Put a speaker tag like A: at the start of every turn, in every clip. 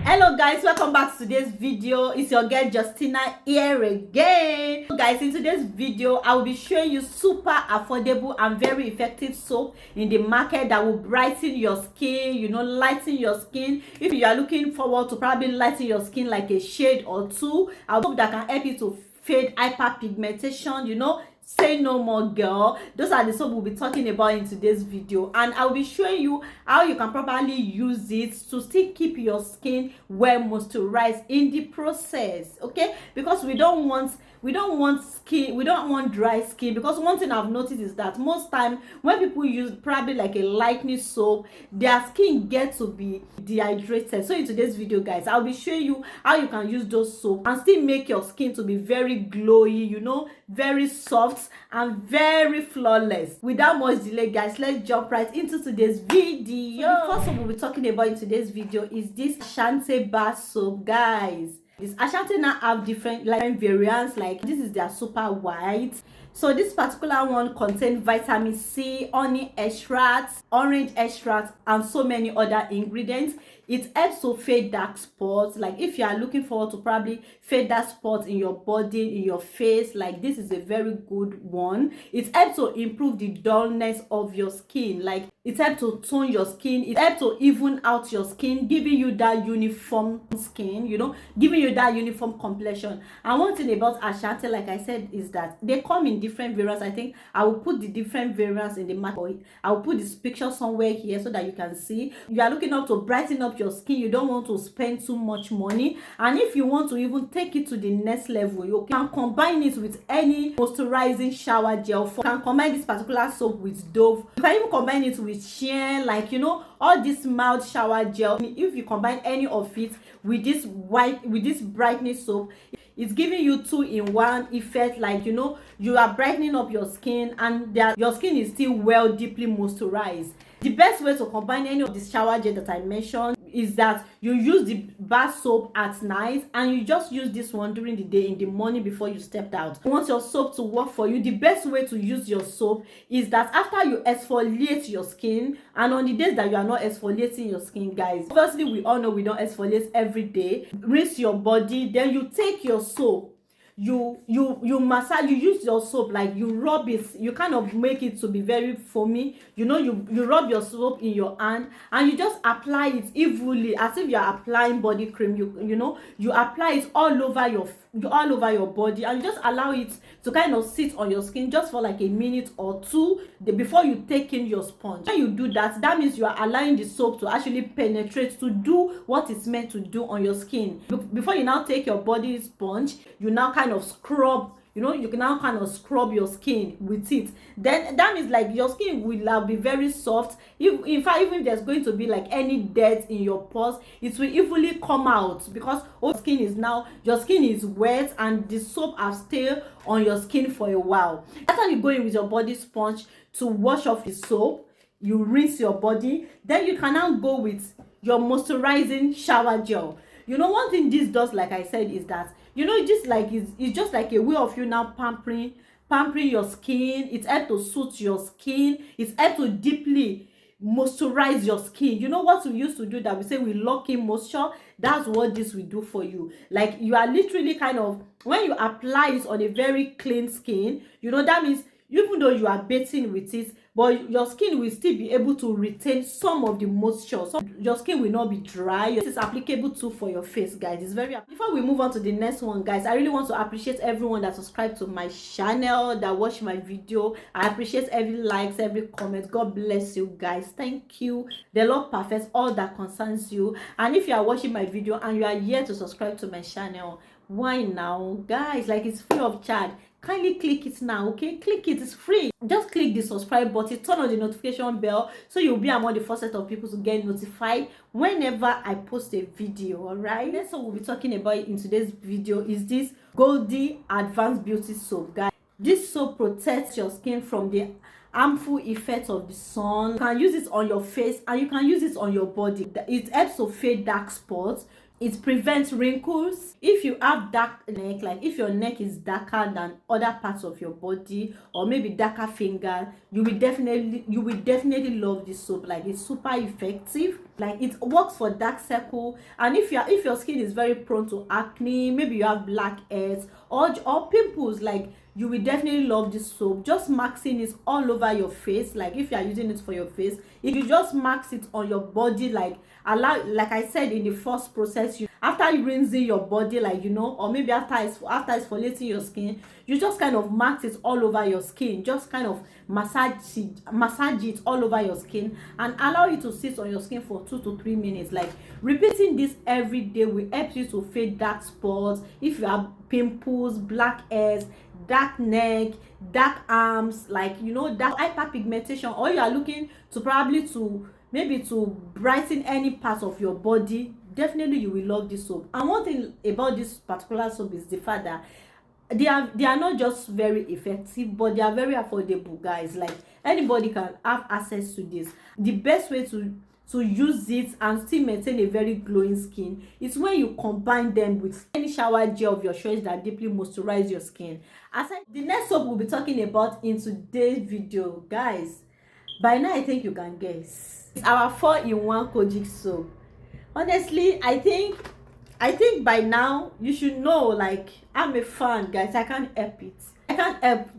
A: Hello guys, welcome back to today's video. It's your girl Justina here again. Guys, in today's video I will be showing you super affordable and very effective soap in the market that will brighten your skin, lighten your skin. If you are looking forward to probably lighten your skin like a shade or two, I hope that can help you to fade hyperpigmentation, say no more girl. Those are the soap we'll be talking about in today's video, and I'll be showing you how you can properly use it to still keep your skin well moisturized in the process, okay? Because we don't want dry skin. Because one thing I've noticed is that most time when people use probably like a lightening soap, their skin gets to be dehydrated. So in today's video guys, I'll be showing you how you can use those soap and still make your skin to be very glowy, very soft and very flawless. Without much delay guys, let's jump right into today's video. So the first soap we'll be talking about in today's video is this Ashante bar soap guys. This Ashante now have different variants. Like this is their super white. So this particular one contains vitamin C, honey extract, orange extract, and so many other ingredients. It helps to fade dark spots. Like if you are looking forward to probably fade dark spots in your body, in your face, like this is a very good one. It helps to improve the dullness of your skin. Like it helps to tone your skin. It helps to even out your skin, giving you that uniform skin, giving you that uniform complexion. And one thing about Ashante, like I said, is that they come in different variants. I think I will put the different variants in the market. I will put this picture somewhere here so that you can see. You are looking up to brighten up your skin. You don't want to spend too much money, and if you want to even take it to the next level, you can combine it with any moisturizing shower gel. You can combine this particular soap with Dove. You can even combine it with Shein, like all this mild shower gel. If you combine any of it with this brightening soap, it's giving you two-in-one effect. Like you are brightening up your skin and your skin is still well deeply moisturized. The best way to combine any of this shower gel that I mentioned is that you use the bar soap at night and you just use this one during the day in the morning before you stepped out. You want your soap to work for you. The best way to use your soap is that after you exfoliate your skin, and on the days that you are not exfoliating your skin guys, obviously we all know we don't exfoliate every day, rinse your body, then you take your soap, you massage, you use your soap, like you rub it, you kind of make it to be very foamy, you rub your soap in your hand and you just apply it evenly as if you are applying body cream. You apply it all over your body, and you just allow it to kind of sit on your skin just for like a minute or two before you take in your sponge. When you do that, that means you are allowing the soap to actually penetrate, to do what it's meant to do on your skin. Before you now take your body sponge, you now kind of scrub, you can now kind of scrub your skin with it. Then that means like your skin will be very soft. In fact, even if there's going to be like any dirt in your pores, it will easily come out because your skin is wet and the soap has stayed on your skin for a while. After you go in with your body sponge to wash off the soap, you rinse your body, then you can now go with your moisturizing shower gel. One thing this does, like I said, is that it's just like a way of you now pampering your skin. It helps to soothe your skin. It helps to deeply moisturize your skin. What we used to do that we say we lock in moisture, that's what this will do for you. Like you are literally kind of, when you apply it on a very clean skin, that means even though you are bathing with it, but your skin will still be able to retain some of the moisture, so your skin will not be dry. This is applicable too for your face guys. It's very. Before we move on to the next one guys, I really want to appreciate everyone that subscribed to my channel, that watched my video. I appreciate every likes, every comment. God bless you guys. Thank you. The Lord perfects all that concerns you. And if you are watching my video and you are yet to subscribe to my channel, why now guys? Like, it's free of charge. Kindly click it now, okay? Click it, it's free. Just click the subscribe button, turn on the notification bell so you'll be among the first set of people to get notified whenever I post a video. All right, that's what we'll be talking about in today's video. Is this Goldie Advanced Beauty Soap guys. This soap protects your skin from the harmful effects of the sun. You can use it on your face and you can use it on your body. It helps to fade dark spots. It prevents wrinkles. If you have dark neck, like if your neck is darker than other parts of your body, or maybe darker finger, you will definitely love this soap. Like, it's super effective. Like it works for dark circle, and if your skin is very prone to acne, maybe you have blackheads or pimples, like you will definitely love this soap. Just maxing it all over your face. Like if you are using it for your face, if you just max it on your body, like like I said in the first process, after you rinsing your body, like or maybe after exfoliating your skin, you just kind of max it all over your skin. Just kind of massage it all over your skin and allow it to sit on your skin for 2 to 3 minutes. Like repeating this every day will help you to fade dark spots. If you have pimples, blackheads, dark neck, dark arms, like dark hyperpigmentation, or you are looking to probably to maybe to brighten any part of your body, definitely you will love this soap. And one thing about this particular soap is the fact that they are not just very effective, but they are very affordable, guys. Like anybody can have access to this. The best way to use it and still maintain a very glowing skin is when you combine them with any shower gel of your choice that deeply moisturize your skin. The next soap we'll be talking about in today's video, guys, by now I think you can guess, it's our 4-in-1 Kojic soap. Honestly, I think by now you should know, like, I'm a fan, guys. I can't help it. I can't help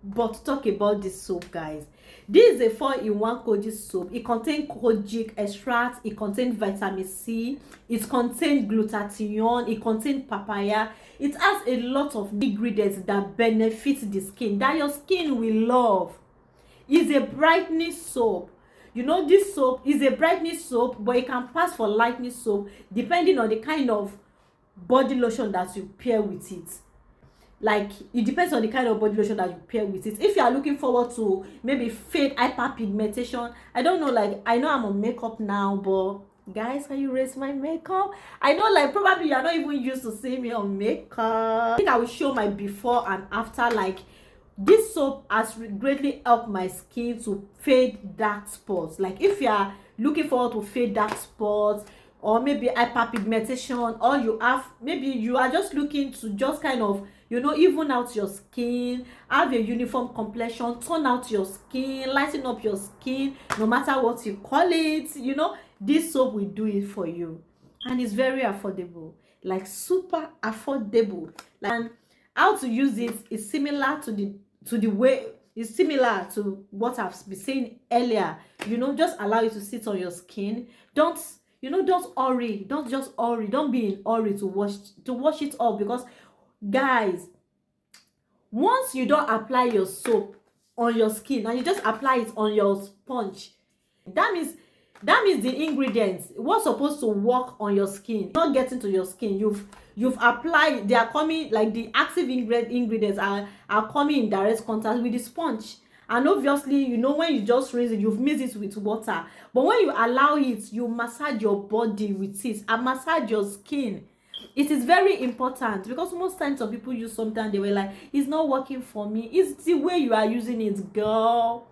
A: but talk about this soap, guys. This is a 4-in-1 Kojic soap. It contains Kojic extract, it contains vitamin C, it contains glutathione, it contains papaya. It has a lot of ingredients that benefit the skin, that your skin will love. It's a brightening soap. This soap is a brightening soap, but it can pass for lightening soap depending on the kind of body lotion that you pair with it. Like it depends on the kind of body lotion that you pair with it. If you are looking forward to maybe fade hyperpigmentation, I don't know, like I know I'm on makeup now, but guys, can you raise my makeup? I know, like, probably you are not even used to seeing me on makeup. I think I will show my before and after. Like this soap has greatly helped my skin to fade dark spots. Like if you are looking forward to fade dark spots, or maybe hyperpigmentation, or maybe you are just looking to just kind of even out your skin, have a uniform complexion, turn out your skin, lighten up your skin, no matter what you call it, this soap will do it for you. And it's very affordable, like super affordable. And how to use it is similar to the way, it's similar to what I've been saying earlier. Just allow it to sit on your skin. Don't hurry. Don't just hurry. Don't be in hurry to wash it off, because guys, once you don't apply your soap on your skin and you just apply it on your sponge, that means the ingredients what's supposed to work on your skin not getting to your skin. You've applied, they are coming, like the active ingredients are coming in direct contact with the sponge. And obviously, when you just rinse it, you've mixed it with water. But when you allow it, you massage your body with it and massage your skin. It is very important, because most times some people use something and they were like, it's not working for me. It's the way you are using it, girl.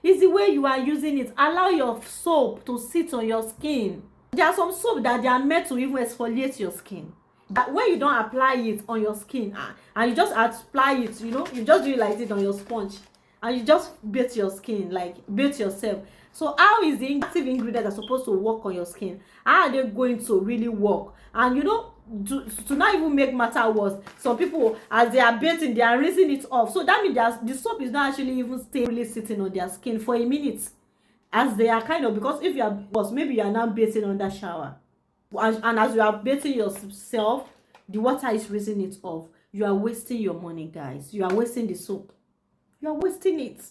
A: It's the way you are using it. Allow your soap to sit on your skin. There are some soap that they are meant to even exfoliate your skin. That when you don't apply it on your skin and you just apply it, you just do it like this on your sponge and you just bathe your skin, like bathe yourself. So how is the active ingredient that's supposed to work on your skin, how are they going to really work? And to not even make matter worse, some people, as they are bathing, they are rinsing it off. So that means the soap is not actually even really sitting on their skin for a minute, as they are kind of, because if you are, maybe you are now bathing under shower, and as you are bathing yourself, the water is rinsing it off. You are wasting your money, guys. You are wasting the soap. You are wasting it.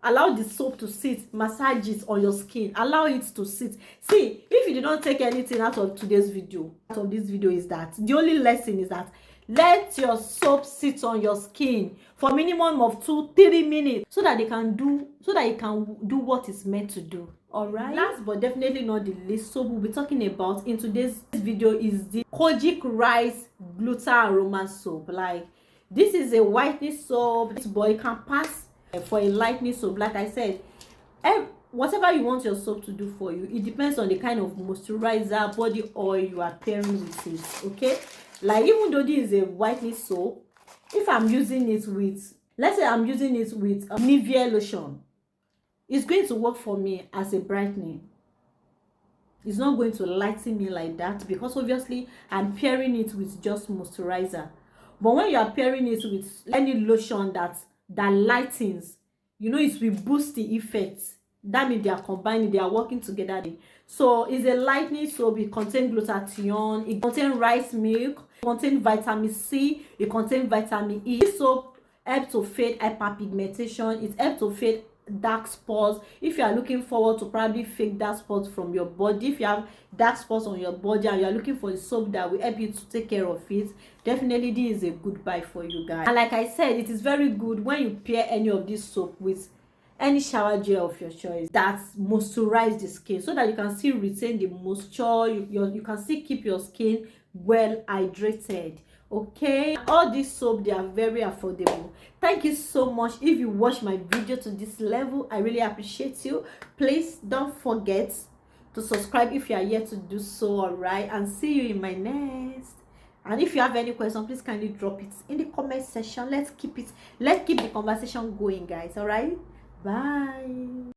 A: Allow the soap to sit, massage it on your skin, allow it to sit. See, if you did not take anything out of today's video, is that the only lesson is that let your soap sit on your skin for minimum of 2-3 minutes, so that it can do what it's meant to do. All right. Last but definitely not the least, soap we'll be talking about in today's video is the Kojic rice gluta aroma soap. Like, this is a whitening soap, but it can pass for a lightening soap. Like I said, whatever you want your soap to do for you, it depends on the kind of moisturizer, body oil you are pairing with it. Okay, like even though this is a whitening soap, if I'm using it with, let's say I'm using it with Nivea lotion, it's going to work for me as a brightening. It's not going to lighten me like that, because obviously I'm pairing it with just moisturizer. But when you are pairing it with any lotion that lightens, you know, it will boost the effect. That means they are combining, they are working together. So it's a lightening soap. It contains glutathione, it contains rice milk, it contains vitamin C, it contains vitamin E. This soap helps to fade hyperpigmentation. It helps to fade dark spots. If you are looking forward to probably fake dark spots from your body, if you have dark spots on your body and you are looking for a soap that will help you to take care of it, definitely this is a good buy for you guys. And like I said, it is very good when you pair any of this soap with any shower gel of your choice that moisturize the skin, so that you can still retain the moisture. You can still keep your skin well hydrated. Okay, all these soap, they are very affordable. Thank you so much. If you watch my video to this level, I really appreciate you. Please don't forget to subscribe if you are yet to do so. All right, and see you in my next. And if you have any question, please kindly drop it in the comment section. Let's keep the conversation going, guys. All right, bye.